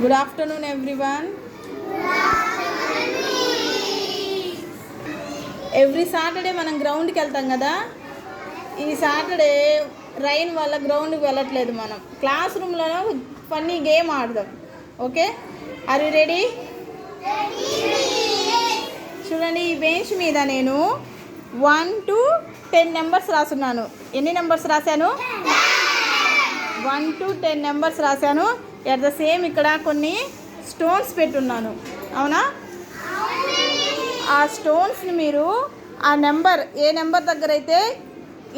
Good afternoon everyone. Every Saturday మనం గ్రౌండ్కి వెళ్తాం కదా. ఈ సాటర్డే రైన్ వల్ల గ్రౌండ్కి వెళ్ళట్లేదు. మనం క్లాస్ రూమ్లో ఫన్నీ గేమ్ ఆడదాం. Okay, are you ready? చూడండి, ఈ బెంచ్ మీద నేను 1 to 10 నెంబర్స్ రాసున్నాను. ఎన్ని నెంబర్స్ రాశాను? 1 to 10 నెంబర్స్ రాశాను. ఎట్ ద సేమ్ ఇక్కడ కొన్ని స్టోన్స్ పెట్టున్నాను. అవునా? ఆ స్టోన్స్ని మీరు ఆ నెంబర్, ఏ నెంబర్ దగ్గర అయితే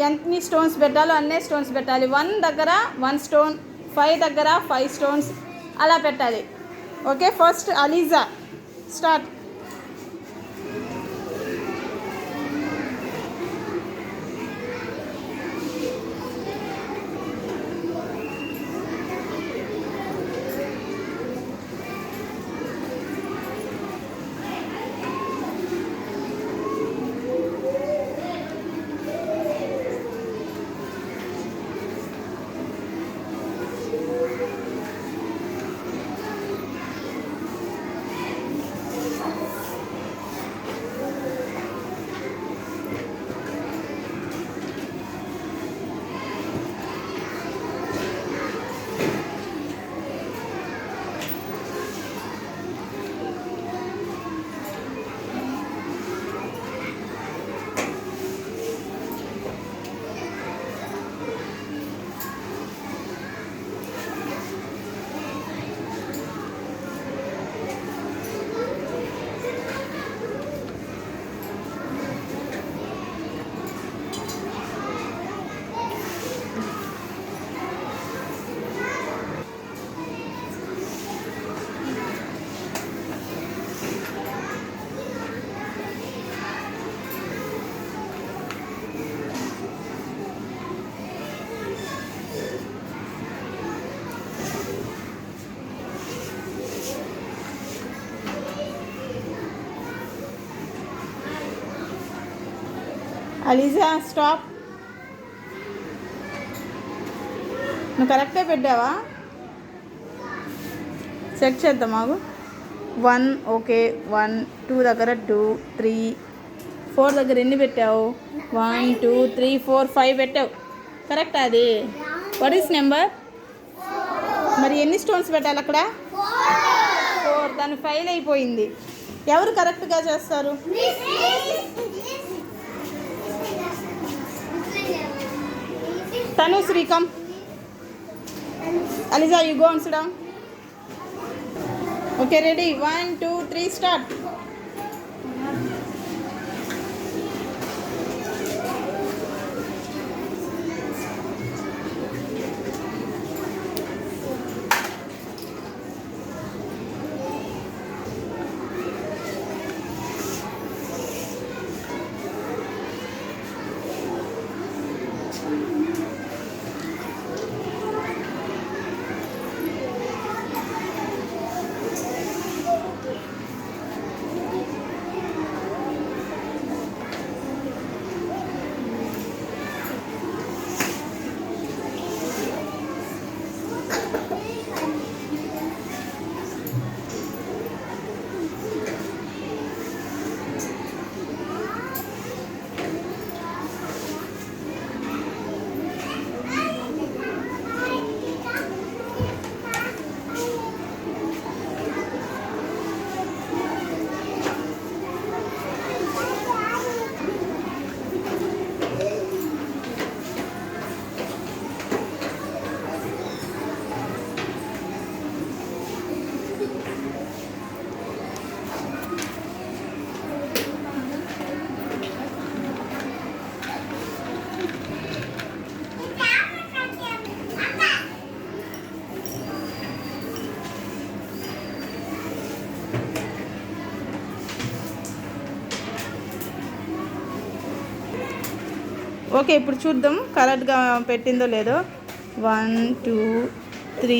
ఎన్ని స్టోన్స్ పెట్టాలో అన్నే స్టోన్స్ పెట్టాలి. 1 దగ్గర 1 స్టోన్, 5 దగ్గర 5 స్టోన్స్ అలా పెట్టాలి. Okay, first Aliza start. Aliza stop. నువ్వు కరెక్టే పెట్టావా? చెక్ చేద్దాం ఆగు. 1 ఓకే, 1 2 దగ్గర 2 3 4 దగ్గర ఎన్ని పెట్టావు? 1 2 3 4 5 పెట్టావు. కరెక్ట్. అది వాట్ ఈస్ నెంబర్? మరి ఎన్ని స్టోన్స్ పెట్టాలి అక్కడ? 4. దాన్ని ఫెయిల్ అయిపోయింది. ఎవరు కరెక్ట్గా చేస్తారు? Tanushree, come. Aliza, you go and sit down. Okay, ready? 1 2 3 start. Okay, ఇప్పుడు చూద్దాం కరెక్ట్గా పెట్టిందో లేదో. 1 2 3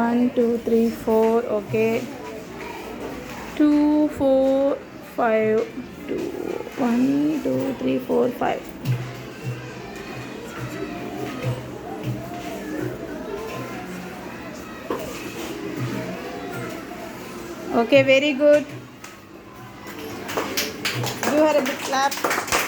1 2 3 4 okay. 2 4 5 2 1 2 3 4 5. Okay, very good. Do her a big clap.